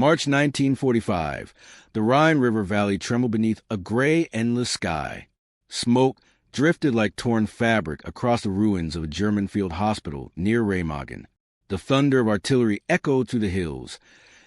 March 1945. The Rhine River Valley trembled beneath a gray, endless sky. Smoke drifted like torn fabric across the ruins of a German field hospital near Reimagen. The thunder of artillery echoed through the hills,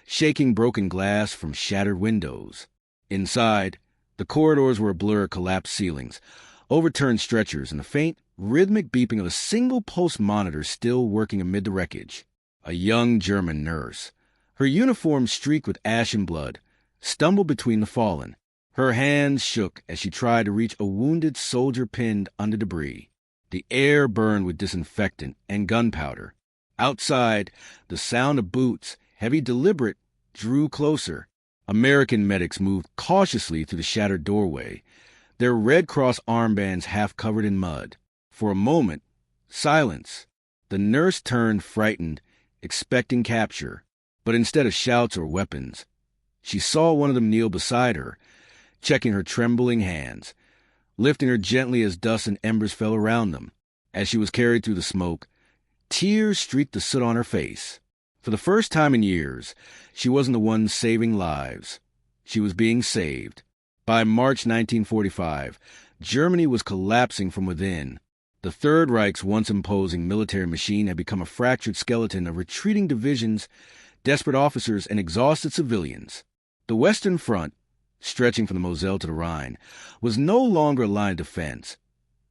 shaking broken glass from shattered windows. Inside, the corridors were a blur of collapsed ceilings, overturned stretchers, and the faint, rhythmic beeping of a single pulse monitor still working amid the wreckage. A young German nurse, her uniform streaked with ash and blood, stumbled between the fallen. Her hands shook as she tried to reach a wounded soldier pinned under debris. The air burned with disinfectant and gunpowder. Outside, the sound of boots, heavy, deliberate, drew closer. American medics moved cautiously through the shattered doorway, their Red Cross armbands half covered in mud. For a moment, silence. The nurse turned frightened, expecting capture. But instead of shouts or weapons, she saw one of them kneel beside her, checking her trembling hands, lifting her gently as dust and embers fell around them. As she was carried through the smoke, tears streaked the soot on her face. For the first time in years, she wasn't the one saving lives. She was being saved. By March 1945, Germany was collapsing from within. The Third Reich's once imposing military machine had become a fractured skeleton of retreating divisions, desperate officers, and exhausted civilians. The Western Front, stretching from the Moselle to the Rhine, was no longer a line of defense.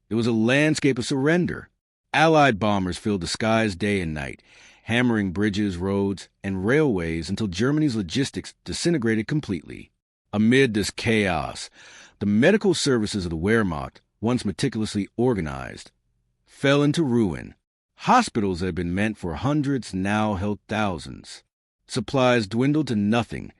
It was a landscape of surrender. Allied bombers filled the skies day and night, hammering bridges, roads, and railways until Germany's logistics disintegrated completely. Amid this chaos, the medical services of the Wehrmacht, once meticulously organized, fell into ruin. Hospitals that had been meant for hundreds now held thousands. Supplies dwindled to nothing.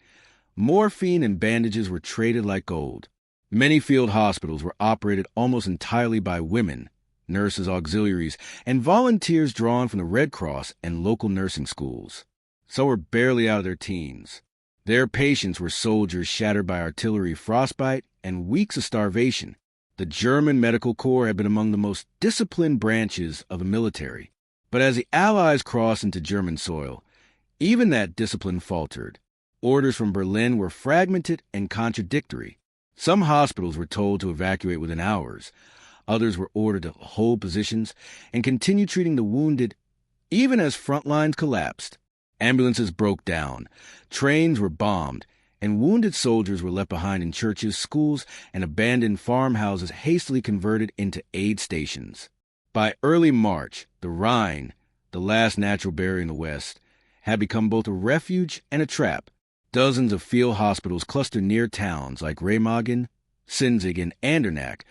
Morphine and bandages were traded like gold. Many field hospitals were operated almost entirely by women, nurses, auxiliaries, and volunteers drawn from the Red Cross and local nursing schools. Some were barely out of their teens. Their patients were soldiers shattered by artillery frostbite and weeks of starvation. The German Medical Corps had been among the most disciplined branches of the military. But as the Allies crossed into German soil, even that discipline faltered. Orders from Berlin were fragmented and contradictory. Some hospitals were told to evacuate within hours. Others were ordered to hold positions and continue treating the wounded even as front lines collapsed. Ambulances broke down, trains were bombed, and wounded soldiers were left behind in churches, schools, and abandoned farmhouses hastily converted into aid stations. By early March, the Rhine, the last natural barrier in the West, had become both a refuge and a trap. Dozens of field hospitals clustered near towns like Reimagen, Sinzig, and Andernach,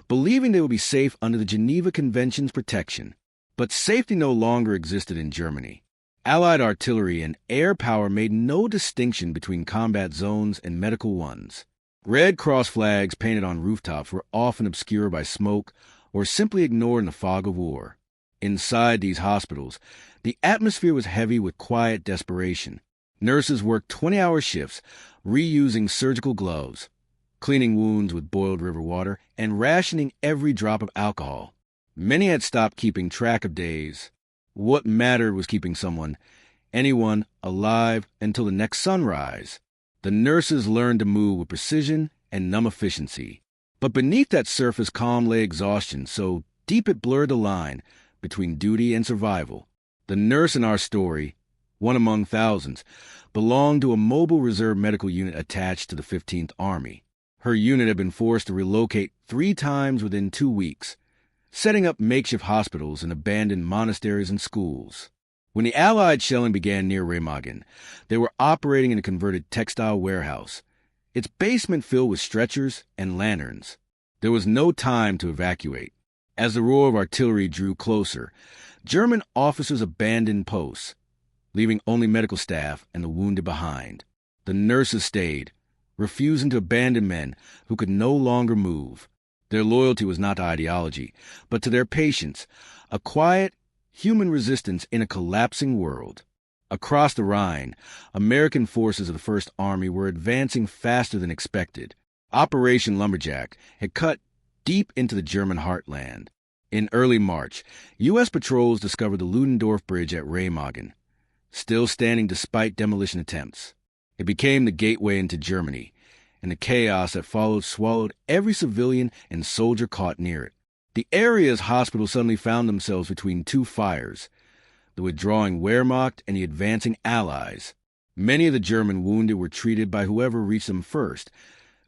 believing they would be safe under the Geneva Convention's protection. But safety no longer existed in Germany. Allied artillery and air power made no distinction between combat zones and medical ones. Red Cross flags painted on rooftops were often obscured by smoke or simply ignored in the fog of war. Inside these hospitals, the atmosphere was heavy with quiet desperation. Nurses worked 20-hour shifts, reusing surgical gloves, cleaning wounds with boiled river water, and rationing every drop of alcohol. Many had stopped keeping track of days. What mattered was keeping someone, anyone, alive until the next sunrise. The nurses learned to move with precision and numb efficiency. But beneath that surface calm lay exhaustion, so deep it blurred the line between duty and survival. The nurse in our story, one among thousands, belonged to a mobile reserve medical unit attached to the 15th Army. Her unit had been forced to relocate 3 times within 2 weeks, setting up makeshift hospitals and abandoned monasteries and schools. When the Allied shelling began near Reimagen, they were operating in a converted textile warehouse, its basement filled with stretchers and lanterns. There was no time to evacuate. As the roar of artillery drew closer, German officers abandoned posts, leaving only medical staff and the wounded behind. The nurses stayed, refusing to abandon men who could no longer move. Their loyalty was not to ideology, but to their patients, a quiet, human resistance in a collapsing world. Across the Rhine, American forces of the First Army were advancing faster than expected. Operation Lumberjack had cut deep into the German heartland. In early March, U.S. patrols discovered the Ludendorff Bridge at Reimagen, still standing despite demolition attempts. It became the gateway into Germany, and the chaos that followed swallowed every civilian and soldier caught near it. The area's hospitals suddenly found themselves between two fires, the withdrawing Wehrmacht and the advancing Allies. Many of the German wounded were treated by whoever reached them first,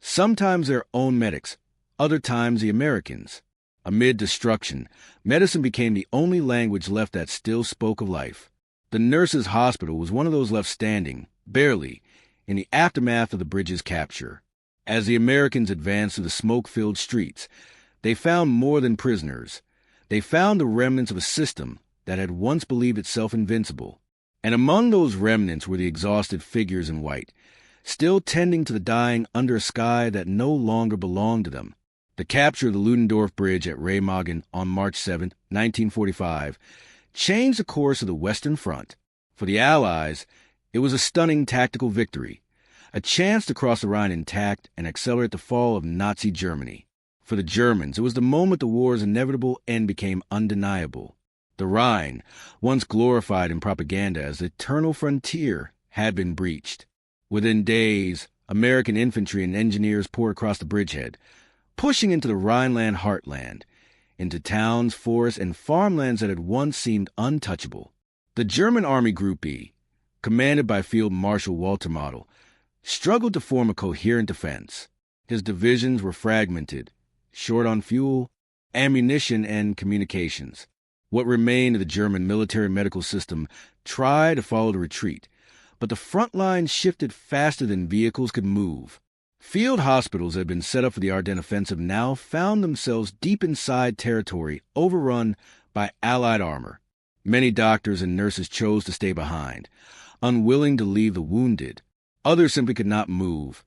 sometimes their own medics, other times the Americans. Amid destruction, medicine became the only language left that still spoke of life. The nurses' hospital was one of those left standing, barely, in the aftermath of the bridge's capture. As the Americans advanced through the smoke-filled streets, they found more than prisoners. They found the remnants of a system that had once believed itself invincible. And among those remnants were the exhausted figures in white, still tending to the dying under a sky that no longer belonged to them. The capture of the Ludendorff Bridge at Reimagining on March 7, 1945, changed the course of the Western Front. For the Allies, it was a stunning tactical victory, a chance to cross the Rhine intact and accelerate the fall of Nazi Germany. For the Germans, it was the moment the war's inevitable end became undeniable. The Rhine, once glorified in propaganda as the eternal frontier, had been breached. Within days, American infantry and engineers poured across the bridgehead, pushing into the Rhineland heartland, into towns, forests, and farmlands that had once seemed untouchable. The German Army Group E, commanded by Field Marshal Walter Model, struggled to form a coherent defense. His divisions were fragmented, short on fuel, ammunition, and communications. What remained of the German military medical system tried to follow the retreat, but the front lines shifted faster than vehicles could move. Field hospitals that had been set up for the Ardennes offensive now found themselves deep inside territory overrun by Allied armor. Many doctors and nurses chose to stay behind, unwilling to leave the wounded. Others simply could not move.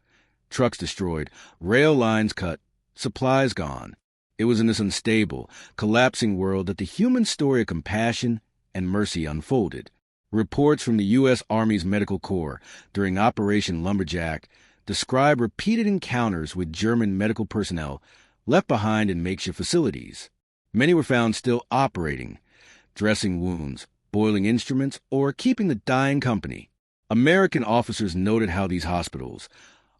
Trucks destroyed, rail lines cut, supplies gone. It was in this unstable, collapsing world that the human story of compassion and mercy unfolded. Reports from the U.S. Army's Medical Corps during Operation Lumberjack describe repeated encounters with German medical personnel left behind in makeshift facilities. Many were found still operating, dressing wounds, boiling instruments, or keeping the dying company. American officers noted how these hospitals,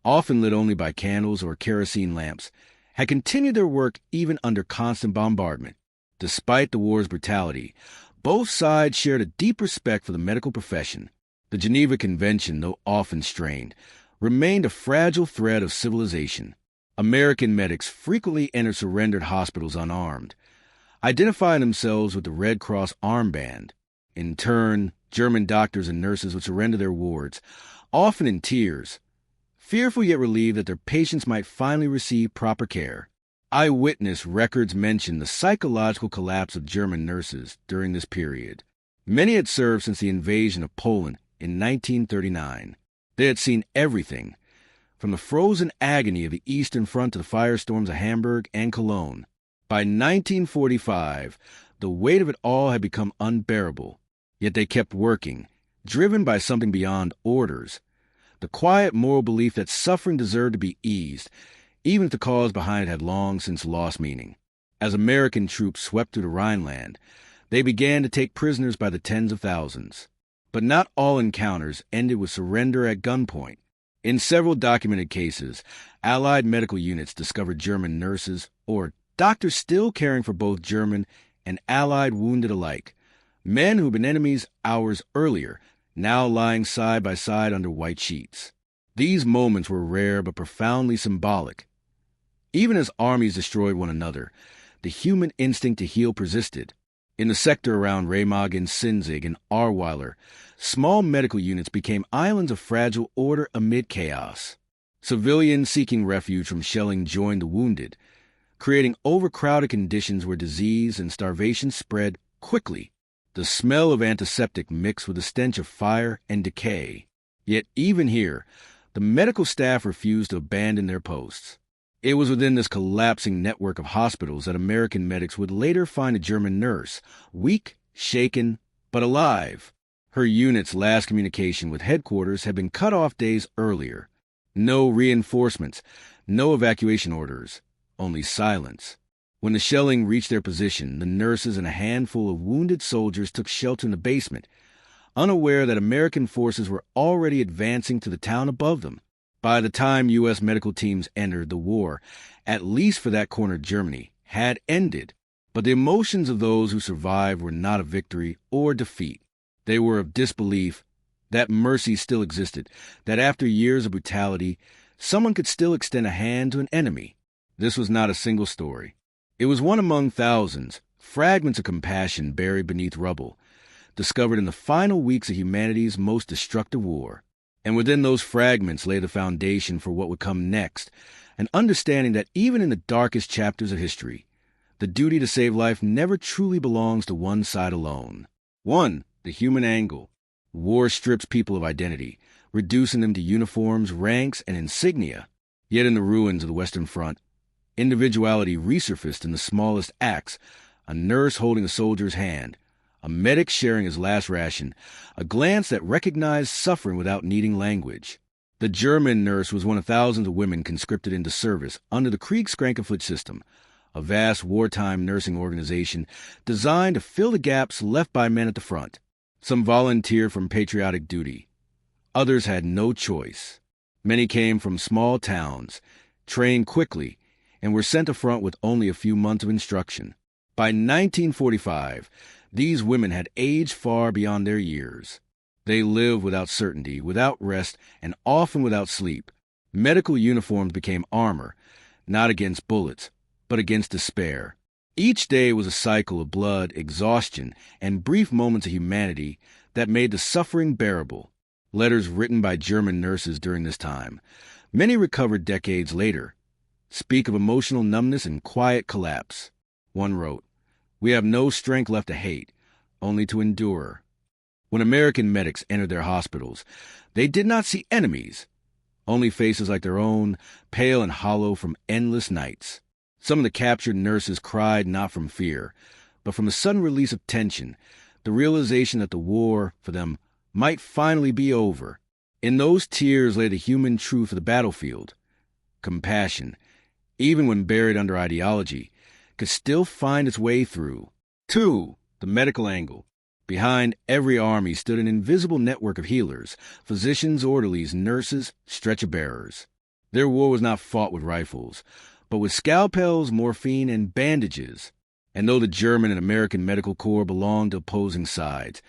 often lit only by candles or kerosene lamps, had continued their work even under constant bombardment. Despite the war's brutality, both sides shared a deep respect for the medical profession. The Geneva Convention, though often strained, remained a fragile thread of civilization. American medics frequently entered surrendered hospitals unarmed, identifying themselves with the Red Cross armband. In turn, German doctors and nurses would surrender their wards, often in tears, fearful yet relieved that their patients might finally receive proper care. Eyewitness records mention the psychological collapse of German nurses during this period. Many had served since the invasion of Poland in 1939. They had seen everything, from the frozen agony of the Eastern Front to the firestorms of Hamburg and Cologne. By 1945, the weight of it all had become unbearable. Yet they kept working, driven by something beyond orders, the quiet moral belief that suffering deserved to be eased, even if the cause behind it had long since lost meaning. As American troops swept through the Rhineland, they began to take prisoners by the tens of thousands. But not all encounters ended with surrender at gunpoint. In several documented cases, Allied medical units discovered German nurses or doctors still caring for both German and Allied wounded alike, men who'd been enemies hours earlier, now lying side by side under white sheets. These moments were rare but profoundly symbolic. Even as armies destroyed one another, the human instinct to heal persisted. In the sector around Remagen, Sinzig, and Ahrweiler, small medical units became islands of fragile order amid chaos. Civilians seeking refuge from shelling joined the wounded, creating overcrowded conditions where disease and starvation spread quickly. The smell of antiseptic mixed with the stench of fire and decay. Yet even here, the medical staff refused to abandon their posts. It was within this collapsing network of hospitals that American medics would later find a German nurse, weak, shaken, but alive. Her unit's last communication with headquarters had been cut off days earlier. No reinforcements, no evacuation orders, only silence. When the shelling reached their position, the nurses and a handful of wounded soldiers took shelter in the basement, unaware that American forces were already advancing to the town above them. By the time U.S. medical teams entered, the war, at least for that corner of Germany, had ended. But the emotions of those who survived were not of victory or defeat. They were of disbelief that mercy still existed, that after years of brutality, someone could still extend a hand to an enemy. This was not a single story. It was one among thousands, fragments of compassion buried beneath rubble, discovered in the final weeks of humanity's most destructive war. And within those fragments lay the foundation for what would come next, an understanding that even in the darkest chapters of history, the duty to save life never truly belongs to one side alone. 1. The human angle. War strips people of identity, reducing them to uniforms, ranks, and insignia. Yet in the ruins of the Western Front, individuality resurfaced in the smallest acts: a nurse holding a soldier's hand, a medic sharing his last ration, a glance that recognized suffering without needing language. The German nurse was one of thousands of women conscripted into service under the Kriegskrankenpflicht system, a vast wartime nursing organization designed to fill the gaps left by men at the front. Some volunteered from patriotic duty. Others had no choice. Many came from small towns, trained quickly, and were sent to front with only a few months of instruction. By 1945, these women had aged far beyond their years. They lived without certainty, without rest, and often without sleep. Medical uniforms became armor, not against bullets, but against despair. Each day was a cycle of blood, exhaustion, and brief moments of humanity that made the suffering bearable. Letters written by German nurses during this time, many recovered decades later, speak of emotional numbness and quiet collapse. One wrote, "We have no strength left to hate, only to endure." When American medics entered their hospitals, they did not see enemies, only faces like their own, pale and hollow from endless nights. Some of the captured nurses cried not from fear, but from a sudden release of tension, the realization that the war, for them, might finally be over. In those tears lay the human truth of the battlefield. Compassion, even when buried under ideology, could still find its way through. 2. The medical angle. Behind every army stood an invisible network of healers, physicians, orderlies, nurses, stretcher-bearers. Their war was not fought with rifles, but with scalpels, morphine, and bandages. And though the German and American medical corps belonged to opposing sides,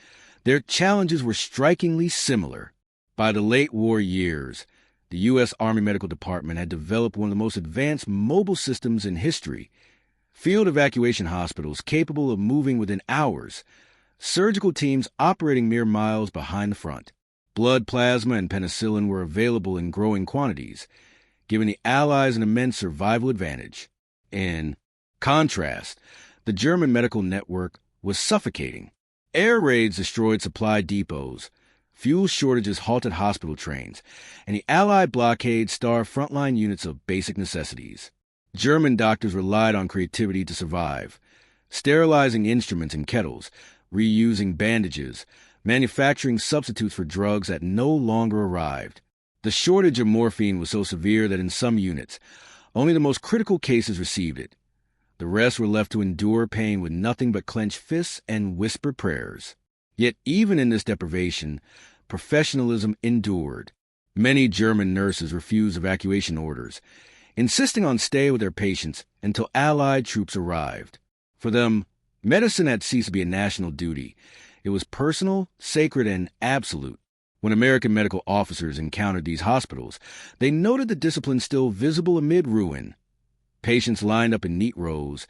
their challenges were strikingly similar. By the late war years, the U.S. Army Medical Department had developed one of the most advanced mobile systems in history. Field evacuation hospitals capable of moving within hours, surgical teams operating mere miles behind the front. Blood plasma and penicillin were available in growing quantities, giving the Allies an immense survival advantage. In contrast, the German medical network was suffocating. Air raids destroyed supply depots, fuel shortages halted hospital trains, and the Allied blockade starved frontline units of basic necessities. German doctors relied on creativity to survive, sterilizing instruments in kettles, reusing bandages, manufacturing substitutes for drugs that no longer arrived. The shortage of morphine was so severe that in some units, only the most critical cases received it. The rest were left to endure pain with nothing but clenched fists and whispered prayers. Yet even in this deprivation, professionalism endured. Many German nurses refused evacuation orders, insisting on stay with their patients until Allied troops arrived. For them, medicine had ceased to be a national duty. It was personal, sacred, and absolute. When American medical officers encountered these hospitals, they noted the discipline still visible amid ruin. Patients lined up in neat rows,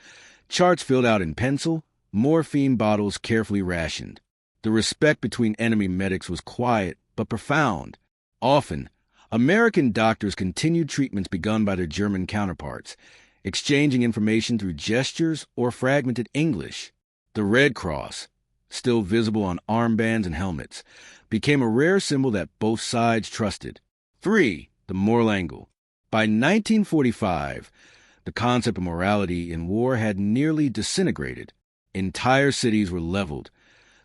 charts filled out in pencil, morphine bottles carefully rationed. The respect between enemy medics was quiet but profound. Often, American doctors continued treatments begun by their German counterparts, exchanging information through gestures or fragmented English. The Red Cross, still visible on armbands and helmets, became a rare symbol that both sides trusted. 3. The moral angle. By 1945, the concept of morality in war had nearly disintegrated. Entire cities were leveled,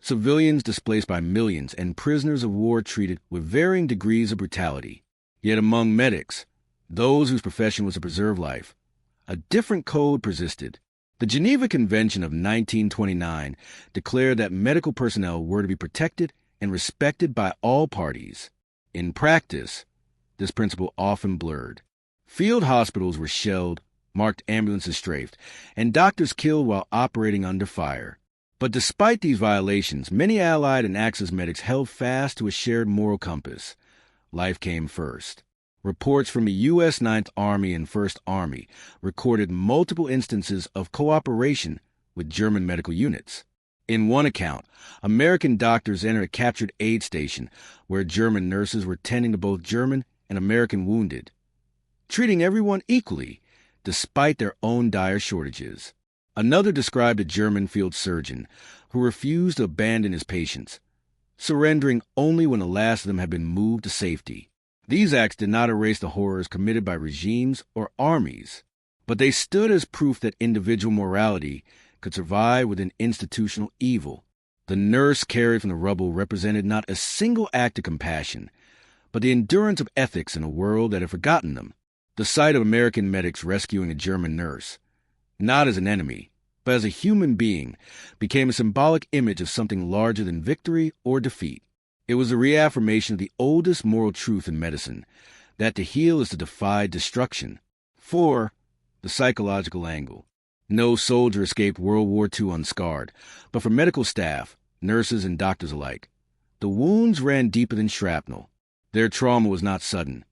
civilians displaced by millions, and prisoners of war treated with varying degrees of brutality. Yet among medics, those whose profession was to preserve life, a different code persisted. The Geneva Convention of 1929 declared that medical personnel were to be protected and respected by all parties. In practice, this principle often blurred. Field hospitals were shelled, marked ambulances strafed, and doctors killed while operating under fire. But despite these violations, many Allied and Axis medics held fast to a shared moral compass. Life came first. Reports from the U.S. Ninth Army and First Army recorded multiple instances of cooperation with German medical units. In one account, American doctors entered a captured aid station where German nurses were tending to both German and American wounded, treating everyone equally despite their own dire shortages. Another described a German field surgeon who refused to abandon his patients, surrendering only when the last of them had been moved to safety. These acts did not erase the horrors committed by regimes or armies, but they stood as proof that individual morality could survive within institutional evil. The nurse carried from the rubble represented not a single act of compassion, but the endurance of ethics in a world that had forgotten them. The sight of American medics rescuing a German nurse, not as an enemy, but as a human being, became a symbolic image of something larger than victory or defeat. It was a reaffirmation of the oldest moral truth in medicine, that to heal is to defy destruction. 4. The psychological angle. No soldier escaped World War II unscarred, but for medical staff, nurses, and doctors alike, the wounds ran deeper than shrapnel. Their trauma was not sudden.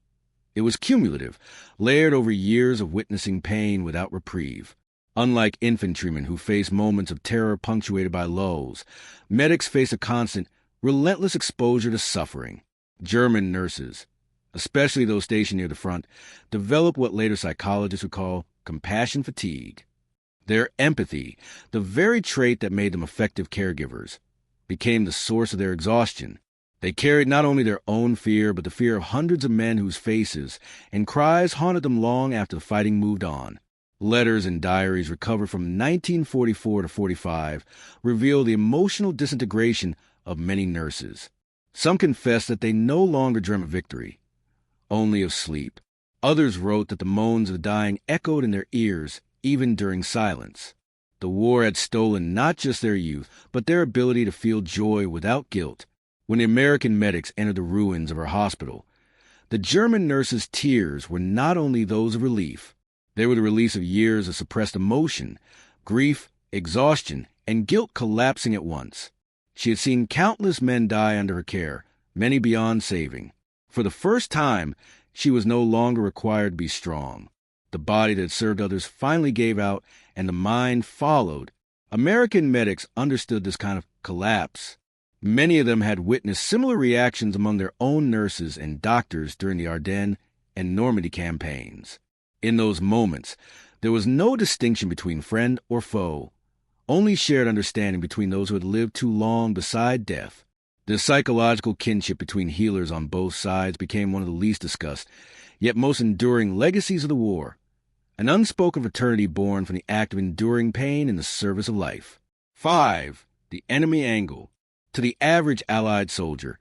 It was cumulative, layered over years of witnessing pain without reprieve. Unlike infantrymen who face moments of terror punctuated by lulls, medics face a constant, relentless exposure to suffering. German nurses, especially those stationed near the front, developed what later psychologists would call compassion fatigue. Their empathy, the very trait that made them effective caregivers, became the source of their exhaustion. They carried not only their own fear, but the fear of hundreds of men whose faces and cries haunted them long after the fighting moved on. Letters and diaries recovered from 1944 to 45 reveal the emotional disintegration of many nurses. Some confessed that they no longer dream of victory, only of sleep. Others wrote that the moans of the dying echoed in their ears, even during silence. The war had stolen not just their youth, but their ability to feel joy without guilt. When the American medics entered the ruins of our hospital, the German nurses' tears were not only those of relief, they were the release of years of suppressed emotion, grief, exhaustion, and guilt collapsing at once. She had seen countless men die under her care, many beyond saving. For the first time, she was no longer required to be strong. The body that served others finally gave out, and the mind followed. American medics understood this kind of collapse. Many of them had witnessed similar reactions among their own nurses and doctors during the Ardennes and Normandy campaigns. In those moments, there was no distinction between friend or foe, only shared understanding between those who had lived too long beside death. The psychological kinship between healers on both sides became one of the least discussed, yet most enduring legacies of the war, an unspoken fraternity born from the act of enduring pain in the service of life. 5. The enemy angle. To the average Allied soldier,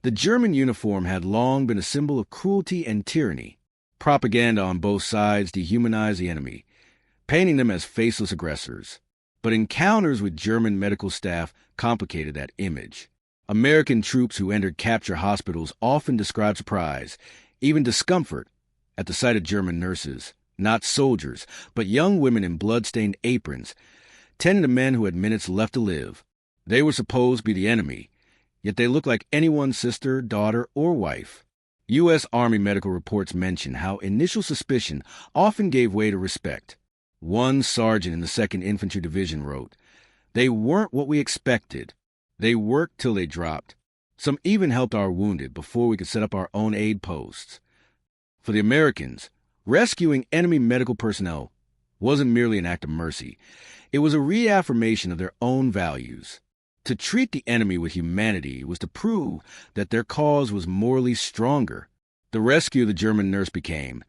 the German uniform had long been a symbol of cruelty and tyranny. Propaganda on both sides dehumanized the enemy, painting them as faceless aggressors. But encounters with German medical staff complicated that image. American troops who entered capture hospitals often described surprise, even discomfort, at the sight of German nurses, not soldiers, but young women in blood-stained aprons, tending to men who had minutes left to live. They were supposed to be the enemy, yet they looked like anyone's sister, daughter, or wife. U.S. Army medical reports mention how initial suspicion often gave way to respect. One sergeant in the 2nd Infantry Division wrote, "They weren't what we expected. They worked till they dropped. Some even helped our wounded before we could set up our own aid posts." For the Americans, rescuing enemy medical personnel wasn't merely an act of mercy. It was a reaffirmation of their own values. To treat the enemy with humanity was to prove that their cause was morally stronger. The rescue of the German nurse became,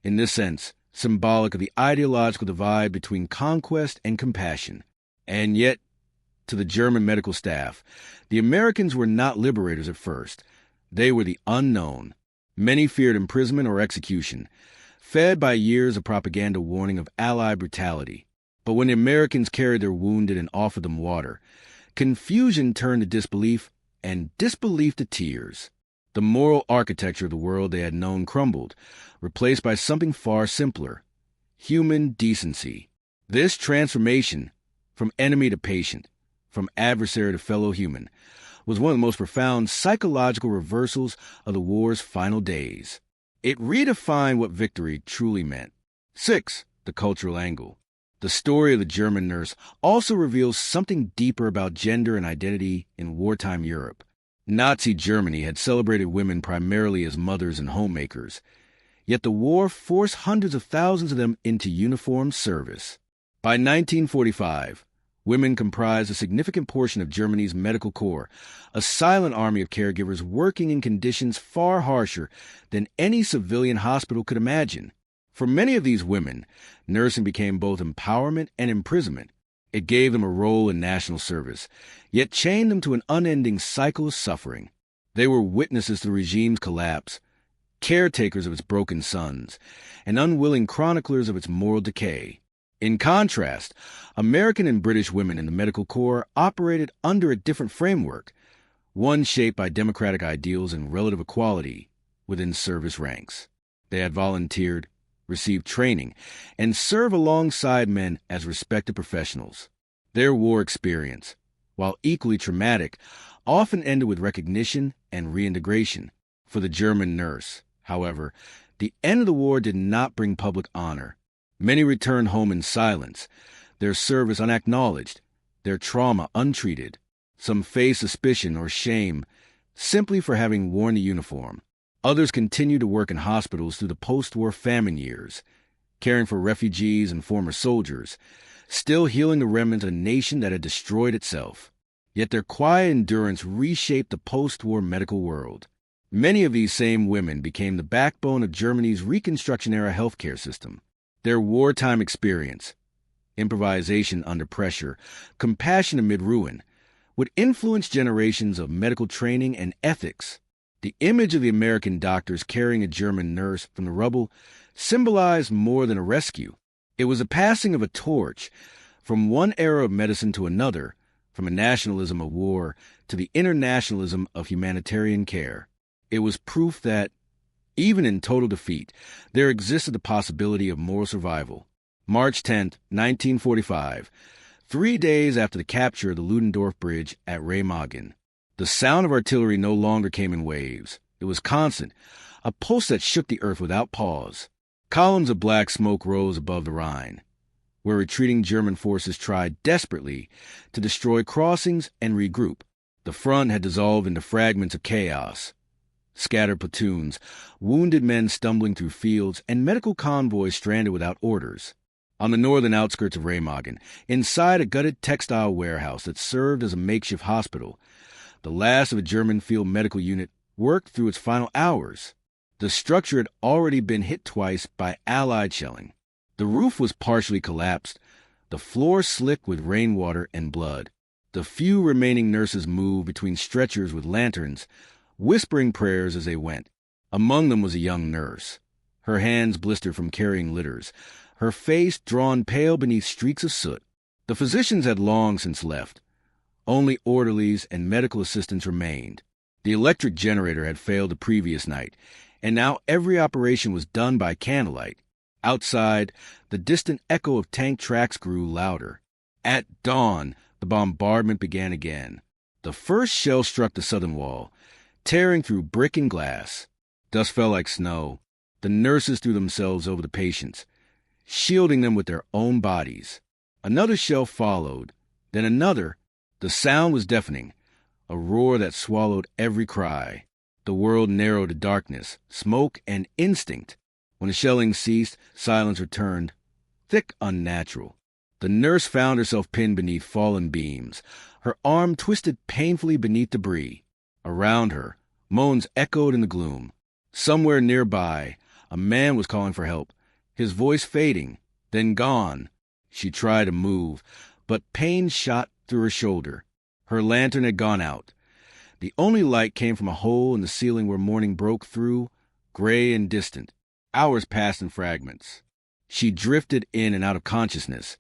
in this sense, symbolic of the ideological divide between conquest and compassion. And yet, to the German medical staff, the Americans were not liberators at first. They were the unknown. Many feared imprisonment or execution, fed by years of propaganda warning of Allied brutality. But when the Americans carried their wounded and offered them water, confusion turned to disbelief and disbelief to tears. The moral architecture of the world they had known crumbled, replaced by something far simpler: human decency. This transformation, from enemy to patient, from adversary to fellow human, was one of the most profound psychological reversals of the war's final days. It redefined what victory truly meant. 6. The cultural angle. The story of the German nurse also reveals something deeper about gender and identity in wartime Europe. Nazi Germany had celebrated women primarily as mothers and homemakers, yet the war forced hundreds of thousands of them into uniformed service. By 1945, women comprised a significant portion of Germany's medical corps, a silent army of caregivers working in conditions far harsher than any civilian hospital could imagine. For many of these women, nursing became both empowerment and imprisonment. It gave them a role in national service, yet chained them to an unending cycle of suffering. They were witnesses to the regime's collapse, caretakers of its broken sons, and unwilling chroniclers of its moral decay. In contrast, American and British women in the medical corps operated under a different framework, one shaped by democratic ideals and relative equality within service ranks. They had volunteered, received training, and served alongside men as respected professionals. Their war experience, while equally traumatic, often ended with recognition and reintegration. For the German nurse, however, the end of the war did not bring public honor. Many returned home in silence, their service unacknowledged, their trauma untreated. Some faced suspicion or shame simply for having worn the uniform. Others continued to work in hospitals through the post-war famine years, caring for refugees and former soldiers, still healing the remnants of a nation that had destroyed itself. Yet their quiet endurance reshaped the post-war medical world. Many of these same women became the backbone of Germany's Reconstruction-era healthcare system. Their wartime experience, improvisation under pressure, compassion amid ruin, would influence generations of medical training and ethics. The image of the American doctors carrying a German nurse from the rubble symbolized more than a rescue. It was a passing of a torch from one era of medicine to another, from a nationalism of war to the internationalism of humanitarian care. It was proof that, even in total defeat, there existed the possibility of moral survival. March 10, 1945, 3 days after the capture of the Ludendorff Bridge at Reimagining. The sound of artillery no longer came in waves. It was constant, a pulse that shook the earth without pause. Columns of black smoke rose above the Rhine, where retreating German forces tried desperately to destroy crossings and regroup. The front had dissolved into fragments of chaos. Scattered platoons, wounded men stumbling through fields, and medical convoys stranded without orders. On the northern outskirts of Reimagining, inside a gutted textile warehouse that served as a makeshift hospital, the last of a German field medical unit worked through its final hours. The structure had already been hit twice by Allied shelling. The roof was partially collapsed, the floor slick with rainwater and blood. The few remaining nurses moved between stretchers with lanterns, whispering prayers as they went. Among them was a young nurse, her hands blistered from carrying litters, her face drawn pale beneath streaks of soot. The physicians had long since left. Only orderlies and medical assistants remained. The electric generator had failed the previous night, and now every operation was done by candlelight. Outside, the distant echo of tank tracks grew louder. At dawn, the bombardment began again. The first shell struck the southern wall, tearing through brick and glass. Dust fell like snow. The nurses threw themselves over the patients, shielding them with their own bodies. Another shell followed, then another. The sound was deafening, a roar that swallowed every cry. The world narrowed to darkness, smoke, and instinct. When the shelling ceased, silence returned, thick, unnatural. The nurse found herself pinned beneath fallen beams, her arm twisted painfully beneath debris. Around her, moans echoed in the gloom. Somewhere nearby, a man was calling for help, his voice fading, then gone. She tried to move, but pain shot through her shoulder. Her lantern had gone out. The only light came from a hole in the ceiling where morning broke through, gray and distant. Hours passed in fragments. She drifted in and out of consciousness,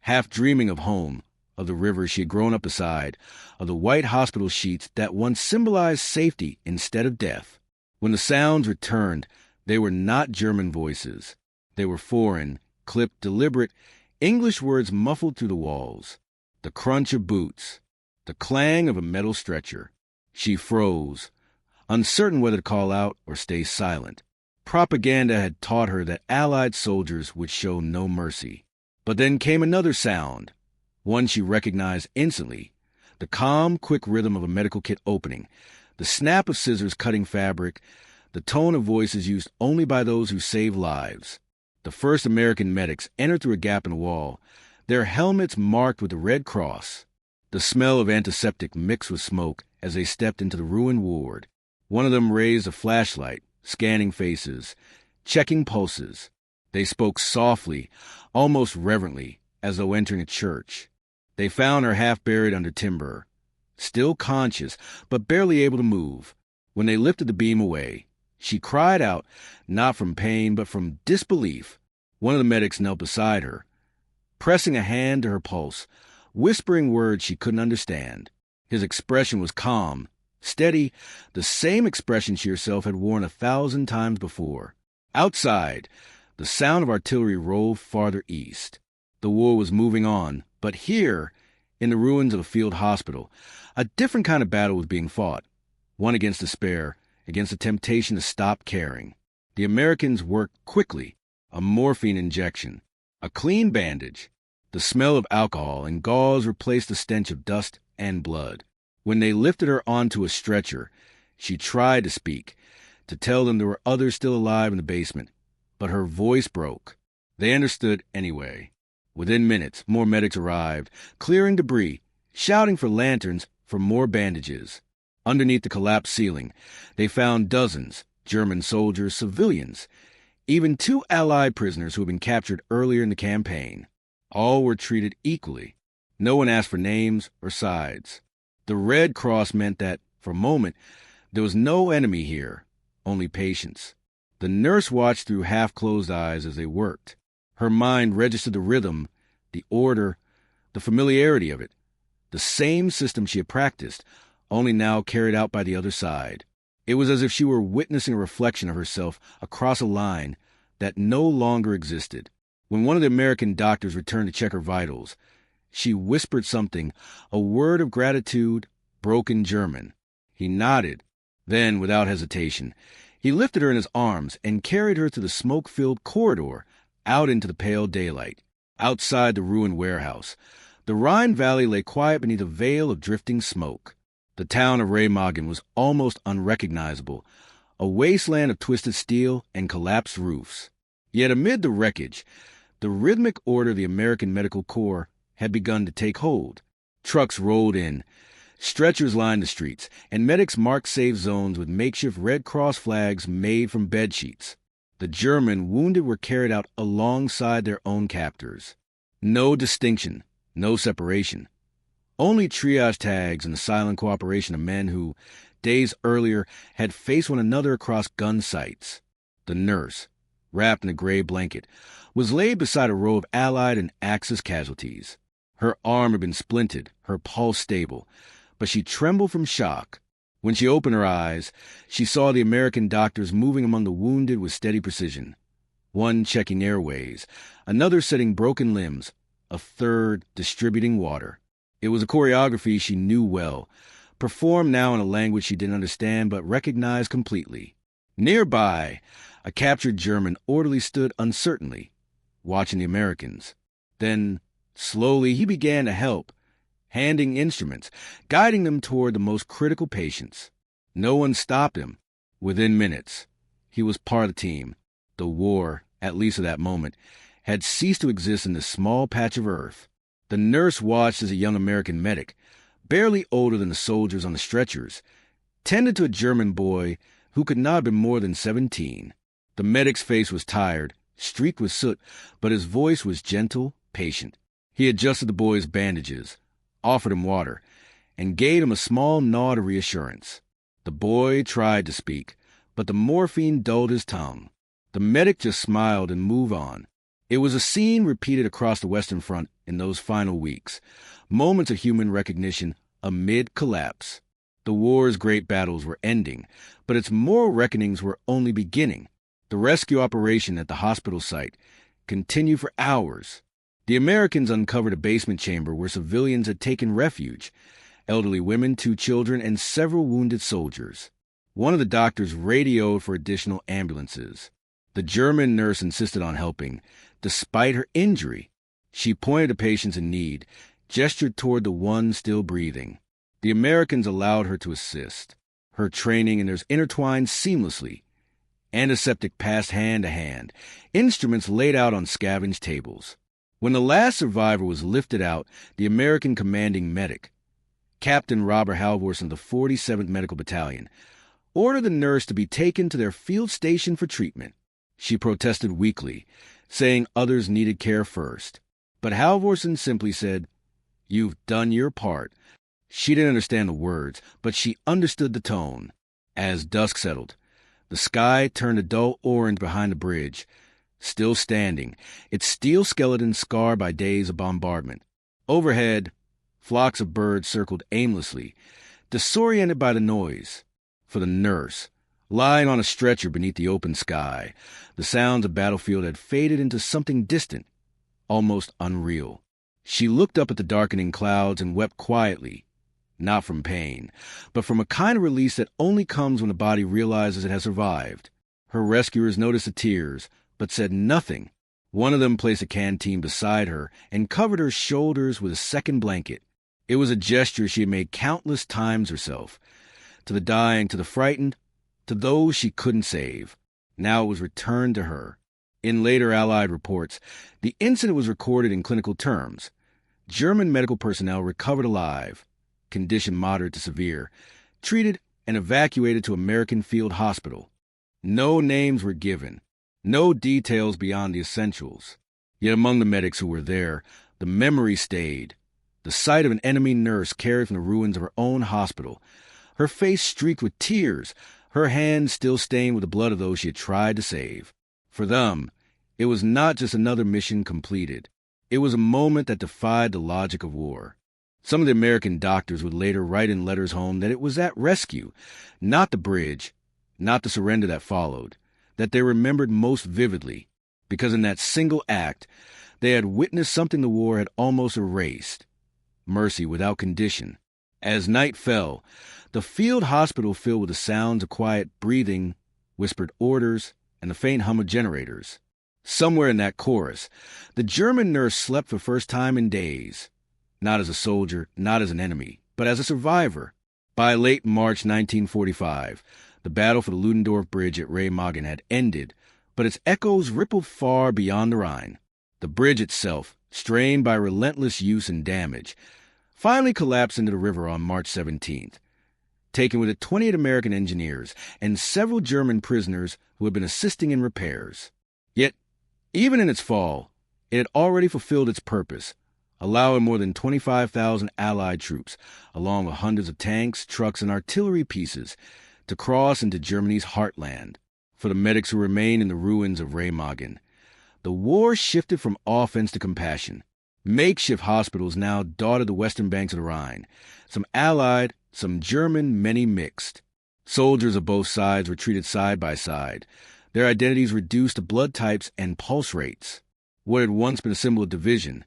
half dreaming of home, of the river she had grown up beside, of the white hospital sheets that once symbolized safety instead of death. When the sounds returned, they were not German voices. They were foreign, clipped, deliberate, English words muffled through the walls. The crunch of boots, the clang of a metal stretcher. She froze, uncertain whether to call out or stay silent. Propaganda had taught her that Allied soldiers would show no mercy. But then came another sound, one she recognized instantly, the calm, quick rhythm of a medical kit opening, the snap of scissors cutting fabric, the tone of voices used only by those who save lives. The first American medics entered through a gap in the wall, their helmets marked with the Red Cross. The smell of antiseptic mixed with smoke as they stepped into the ruined ward. One of them raised a flashlight, scanning faces, checking pulses. They spoke softly, almost reverently, as though entering a church. They found her half buried under timber, still conscious, but barely able to move. When they lifted the beam away, she cried out, not from pain, but from disbelief. One of the medics knelt beside her, pressing a hand to her pulse, whispering words she couldn't understand. His expression was calm, steady, the same expression she herself had worn 1,000 times before. Outside, the sound of artillery rolled farther east. The war was moving on, but here, in the ruins of a field hospital, a different kind of battle was being fought. One against despair, against the temptation to stop caring. The Americans worked quickly. A morphine injection, a clean bandage. The smell of alcohol and gauze replaced the stench of dust and blood. When they lifted her onto a stretcher, she tried to speak, to tell them there were others still alive in the basement, but her voice broke. They understood anyway. Within minutes, more medics arrived, clearing debris, shouting for lanterns, for more bandages. Underneath the collapsed ceiling, they found dozens, German soldiers, civilians, even 2 Allied prisoners who had been captured earlier in the campaign. All were treated equally. No one asked for names or sides. The Red Cross meant that, for a moment, there was no enemy here, only patience. The nurse watched through half-closed eyes as they worked. Her mind registered the rhythm, the order, the familiarity of it. The same system she had practiced, only now carried out by the other side. It was as if she were witnessing a reflection of herself across a line that no longer existed. When one of the American doctors returned to check her vitals, she whispered something, a word of gratitude, broken German. He nodded. Then, without hesitation, he lifted her in his arms and carried her through the smoke-filled corridor, out into the pale daylight. Outside the ruined warehouse, the Rhine Valley lay quiet beneath a veil of drifting smoke. The town of Reimagining was almost unrecognizable, a wasteland of twisted steel and collapsed roofs. Yet amid the wreckage, the rhythmic order of the American Medical Corps had begun to take hold. Trucks rolled in, stretchers lined the streets, and medics marked safe zones with makeshift Red Cross flags made from bedsheets. The German wounded were carried out alongside their own captors. No distinction, no separation. Only triage tags and the silent cooperation of men who, days earlier, had faced one another across gun sites. The nurse, wrapped in a gray blanket, was laid beside a row of Allied and Axis casualties. Her arm had been splinted, her pulse stable, but she trembled from shock. When she opened her eyes, she saw the American doctors moving among the wounded with steady precision. One checking airways, another setting broken limbs, a third distributing water. It was a choreography she knew well, performed now in a language she didn't understand but recognized completely. Nearby, a captured German orderly stood uncertainly, watching the Americans. Then, slowly, he began to help, handing instruments, guiding them toward the most critical patients. No one stopped him. Within minutes, he was part of the team. The war, at least at that moment, had ceased to exist in this small patch of earth. The nurse watched as a young American medic, barely older than the soldiers on the stretchers, tended to a German boy who could not have been more than 17. The medic's face was tired, streaked with soot, but his voice was gentle, patient. He adjusted the boy's bandages, offered him water, and gave him a small nod of reassurance. The boy tried to speak, but the morphine dulled his tongue. The medic just smiled and moved on. It was a scene repeated across the Western Front in those final weeks, moments of human recognition amid collapse. The war's great battles were ending, but its moral reckonings were only beginning. The rescue operation at the hospital site continued for hours. The Americans uncovered a basement chamber where civilians had taken refuge: elderly women, 2 children, and several wounded soldiers. One of the doctors radioed for additional ambulances. The German nurse insisted on helping, despite her injury. She pointed to patients in need, gestured toward the one still breathing. The Americans allowed her to assist. Her training and theirs intertwined seamlessly. Antiseptic passed hand to hand, instruments laid out on scavenged tables. When the last survivor was lifted out, the American commanding medic, Captain Robert Halvorsen of the 47th Medical Battalion, ordered the nurse to be taken to their field station for treatment. She protested weakly, saying others needed care first. But Halvorsen simply said, "You've done your part." She didn't understand the words, but she understood the tone. As dusk settled, the sky turned a dull orange behind the bridge, still standing, its steel skeleton scarred by days of bombardment. Overhead, flocks of birds circled aimlessly, disoriented by the noise. For the nurse, lying on a stretcher beneath the open sky, the sounds of battlefield had faded into something distant, almost unreal. She looked up at the darkening clouds and wept quietly, not from pain, but from a kind of release that only comes when the body realizes it has survived. Her rescuers noticed the tears, but said nothing. One of them placed a canteen beside her and covered her shoulders with a second blanket. It was a gesture she had made countless times herself. To the dying, to the frightened, to those she couldn't save. Now it was returned to her. In later Allied reports, the incident was recorded in clinical terms. German medical personnel recovered alive, condition moderate to severe, treated and evacuated to American Field Hospital. No names were given, no details beyond the essentials. Yet among the medics who were there, the memory stayed. The sight of an enemy nurse carried from the ruins of her own hospital, her face streaked with tears, her hands still stained with the blood of those she had tried to save. For them, it was not just another mission completed. It was a moment that defied the logic of war. Some of the American doctors would later write in letters home that it was that rescue, not the bridge, not the surrender that followed, that they remembered most vividly, because in that single act, they had witnessed something the war had almost erased: mercy without condition. As night fell, the field hospital filled with the sounds of quiet breathing, whispered orders, and the faint hum of generators. Somewhere in that chorus, the German nurse slept for the first time in days. Not as a soldier, not as an enemy, but as a survivor. By late March 1945, the battle for the Ludendorff Bridge at Reimagining had ended, but its echoes rippled far beyond the Rhine. The bridge itself, strained by relentless use and damage, finally collapsed into the river on March 17th, taking with it 28 American engineers and several German prisoners who had been assisting in repairs. Yet, even in its fall, it had already fulfilled its purpose, allowing more than 25,000 Allied troops, along with hundreds of tanks, trucks, and artillery pieces, to cross into Germany's heartland. For the medics who remained in the ruins of Reimagining, the war shifted from offense to compassion. Makeshift hospitals now dotted the western banks of the Rhine, some Allied, some German, many mixed. Soldiers of both sides were treated side by side, their identities reduced to blood types and pulse rates. What had once been a symbol of division,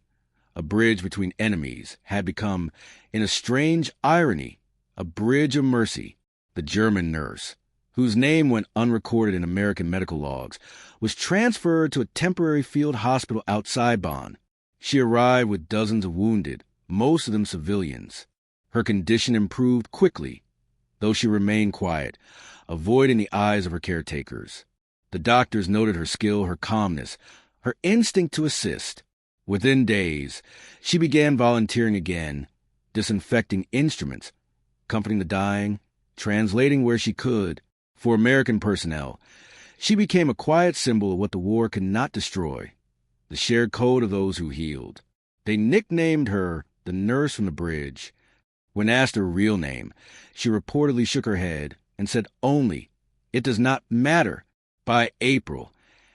a bridge between enemies, had become, in a strange irony, a bridge of mercy. The German nurse, whose name went unrecorded in American medical logs, was transferred to a temporary field hospital outside Bonn. She arrived with dozens of wounded, most of them civilians. Her condition improved quickly, though she remained quiet, avoiding the eyes of her caretakers. The doctors noted her skill, her calmness, her instinct to assist. Within days, she began volunteering again, disinfecting instruments, comforting the dying, translating where she could. For American personnel, she became a quiet symbol of what the war could not destroy: the shared code of those who healed. They nicknamed her the nurse from the bridge. When asked her real name, she reportedly shook her head and said only, "It does not matter." By April,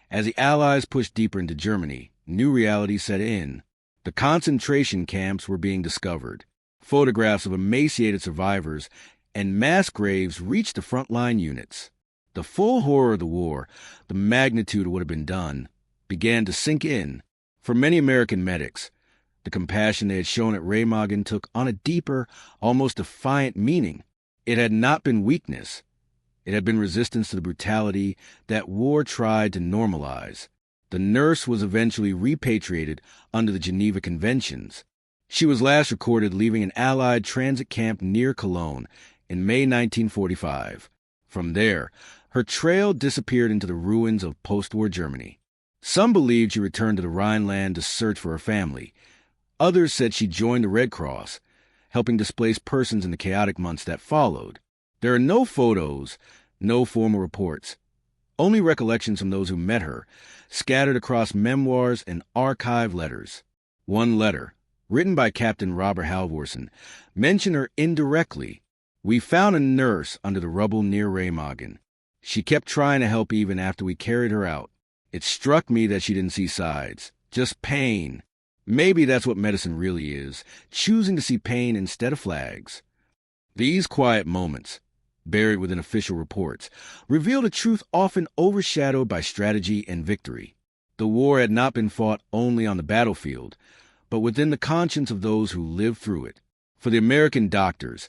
as the Allies pushed deeper into Germany, new reality set in. The concentration camps were being discovered. Photographs of emaciated survivors and mass graves reached the frontline units. The full horror of the war, the magnitude of what had been done, began to sink in. For many American medics, the compassion they had shown at Reimagen took on a deeper, almost defiant meaning. It had not been weakness. It had been resistance to the brutality that war tried to normalize. The nurse was eventually repatriated under the Geneva Conventions. She was last recorded leaving an Allied transit camp near Cologne in May 1945. From there, her trail disappeared into the ruins of post-war Germany. Some believed she returned to the Rhineland to search for her family. Others said she joined the Red Cross, helping displaced persons in the chaotic months that followed. There are no photos, no formal reports, only recollections from those who met her, scattered across memoirs and archived letters. One letter, written by Captain Robert Halvorsen, mentioned her indirectly. "We found a nurse under the rubble near Reimagen. She kept trying to help even after we carried her out. It struck me that she didn't see sides, just pain. Maybe that's what medicine really is, choosing to see pain instead of flags." These quiet moments, buried within official reports, revealed a truth often overshadowed by strategy and victory. The war had not been fought only on the battlefield, but within the conscience of those who lived through it. For the American doctors,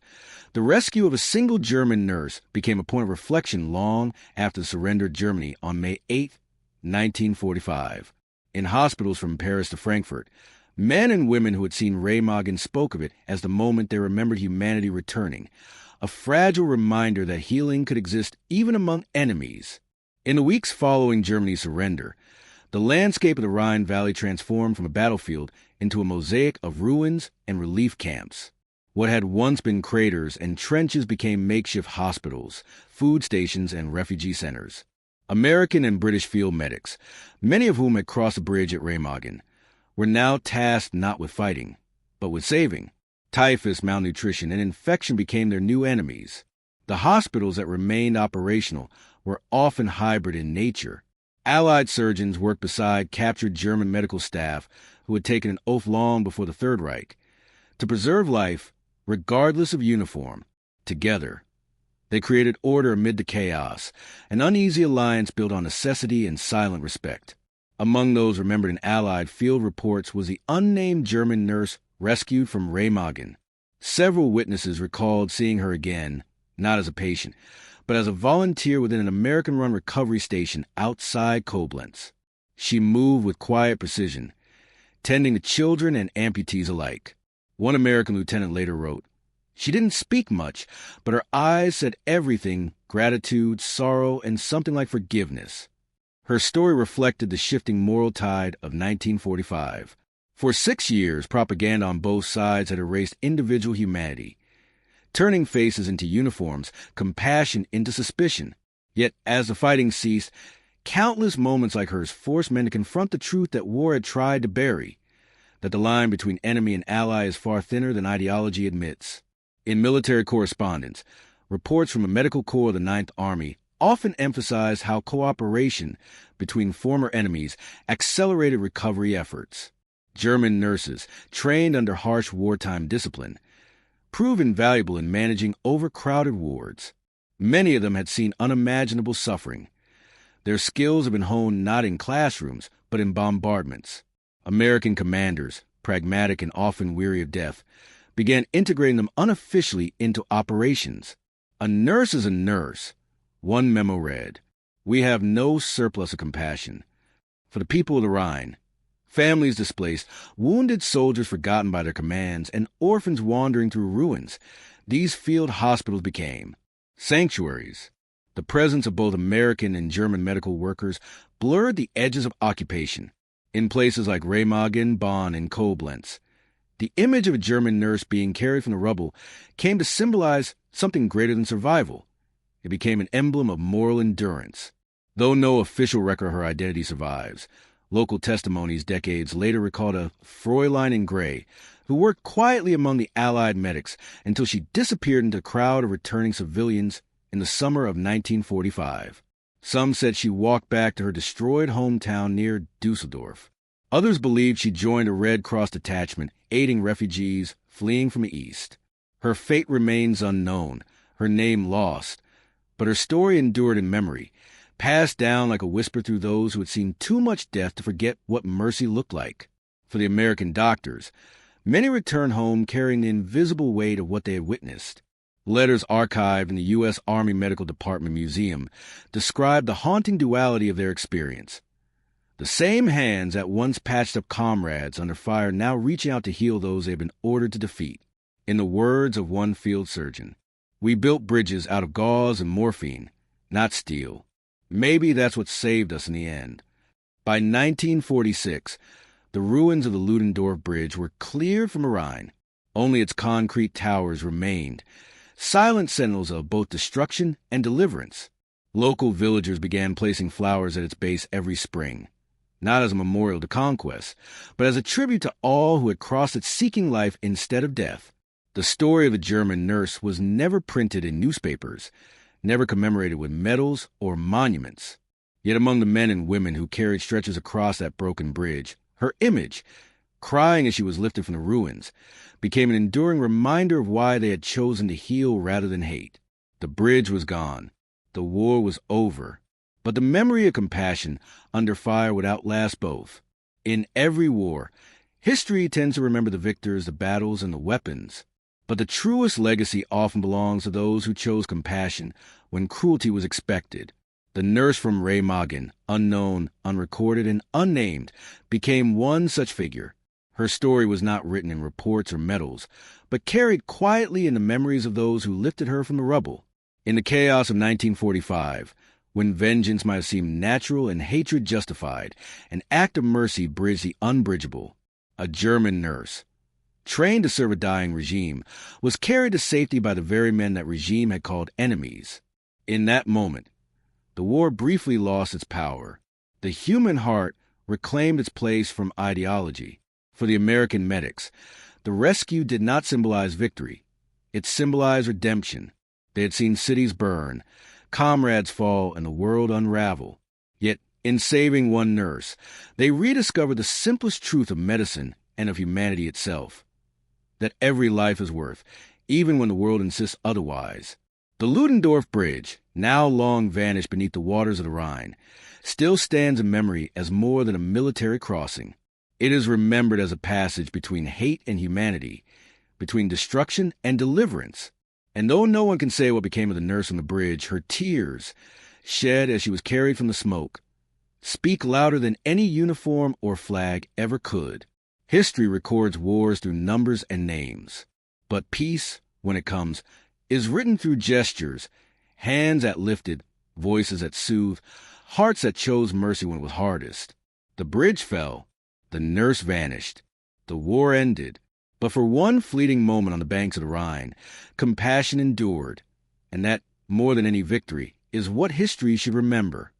the rescue of a single German nurse became a point of reflection long after the surrender of Germany on May 8, 1945. In hospitals from Paris to Frankfurt, men and women who had seen Reimagen spoke of it as the moment they remembered humanity returning, a fragile reminder that healing could exist even among enemies. In the weeks following Germany's surrender, the landscape of the Rhine Valley transformed from a battlefield into a mosaic of ruins and relief camps. What had once been craters and trenches became makeshift hospitals, food stations, and refugee centers. American and British field medics, many of whom had crossed the bridge at Reimagen, were now tasked not with fighting, but with saving. Typhus, malnutrition, and infection became their new enemies. The hospitals that remained operational were often hybrid in nature. Allied surgeons worked beside captured German medical staff who had taken an oath long before the Third Reich to preserve life regardless of uniform. Together, they created order amid the chaos, an uneasy alliance built on necessity and silent respect. Among those remembered in Allied field reports was the unnamed German nurse rescued from Reimagen. Several witnesses recalled seeing her again, not as a patient, but as a volunteer within an American-run recovery station outside Koblenz. She moved with quiet precision, tending to children and amputees alike. One American lieutenant later wrote, "She didn't speak much, but her eyes said everything: gratitude, sorrow, and something like forgiveness." Her story reflected the shifting moral tide of 1945. For 6 years, propaganda on both sides had erased individual humanity, turning faces into uniforms, compassion into suspicion. Yet, as the fighting ceased, countless moments like hers forced men to confront the truth that war had tried to bury, that the line between enemy and ally is far thinner than ideology admits. In military correspondence, reports from a medical corps of the Ninth Army often emphasized how cooperation between former enemies accelerated recovery efforts. German nurses, trained under harsh wartime discipline, proved invaluable in managing overcrowded wards. Many of them had seen unimaginable suffering. Their skills had been honed not in classrooms, but in bombardments. American commanders, pragmatic and often weary of death, began integrating them unofficially into operations. "A nurse is a nurse," one memo read. "We have no surplus of compassion for the people of the Rhine. Families displaced, wounded soldiers forgotten by their commands, and orphans wandering through ruins. These field hospitals became sanctuaries." The presence of both American and German medical workers blurred the edges of occupation. In places like Reimagen, Bonn, and Koblenz, the image of a German nurse being carried from the rubble came to symbolize something greater than survival. It became an emblem of moral endurance. Though no official record of her identity survives, local testimonies decades later recalled a Fräulein in Gray who worked quietly among the Allied medics until she disappeared into a crowd of returning civilians in the summer of 1945. Some said she walked back to her destroyed hometown near Dusseldorf. Others believed she joined a Red Cross detachment, aiding refugees fleeing from the east. Her fate remains unknown, her name lost, but her story endured in memory, passed down like a whisper through those who had seen too much death to forget what mercy looked like. For the American doctors, many returned home carrying the invisible weight of what they had witnessed. Letters archived in the U.S. Army Medical Department Museum describe the haunting duality of their experience. The same hands that once patched up comrades under fire now reaching out to heal those they had been ordered to defeat. In the words of one field surgeon, "We built bridges out of gauze and morphine, not steel. Maybe that's what saved us in the end." By 1946, the ruins of the Ludendorff Bridge were cleared from the Rhine. Only its concrete towers remained, silent sentinels of both destruction and deliverance. Local villagers began placing flowers at its base every spring, not as a memorial to conquest, but as a tribute to all who had crossed it seeking life instead of death. The story of the German nurse was never printed in newspapers, never commemorated with medals or monuments. Yet among the men and women who carried stretchers across that broken bridge, her image, crying as she was lifted from the ruins, became an enduring reminder of why they had chosen to heal rather than hate. The bridge was gone. The war was over. But the memory of compassion under fire would outlast both. In every war, history tends to remember the victors, the battles, and the weapons. But the truest legacy often belongs to those who chose compassion when cruelty was expected. The nurse from Reimagining, unknown, unrecorded, and unnamed, became one such figure. Her story was not written in reports or medals, but carried quietly in the memories of those who lifted her from the rubble. In the chaos of 1945, when vengeance might have seemed natural and hatred justified, an act of mercy bridged the unbridgeable. A German nurse, trained to serve a dying regime, was carried to safety by the very men that regime had called enemies. In that moment, the war briefly lost its power. The human heart reclaimed its place from ideology. For the American medics, the rescue did not symbolize victory. It symbolized redemption. They had seen cities burn, comrades fall, and the world unravel. Yet, in saving one nurse, they rediscovered the simplest truth of medicine and of humanity itself: that every life is worth, even when the world insists otherwise. The Ludendorff Bridge, now long vanished beneath the waters of the Rhine, still stands in memory as more than a military crossing. It is remembered as a passage between hate and humanity, between destruction and deliverance. And though no one can say what became of the nurse on the bridge, her tears, shed as she was carried from the smoke, speak louder than any uniform or flag ever could. History records wars through numbers and names. But peace, when it comes, is written through gestures, hands that lifted, voices that soothed, hearts that chose mercy when it was hardest. The bridge fell. The nurse vanished. The war ended. But for one fleeting moment on the banks of the Rhine, compassion endured. And that, more than any victory, is what history should remember.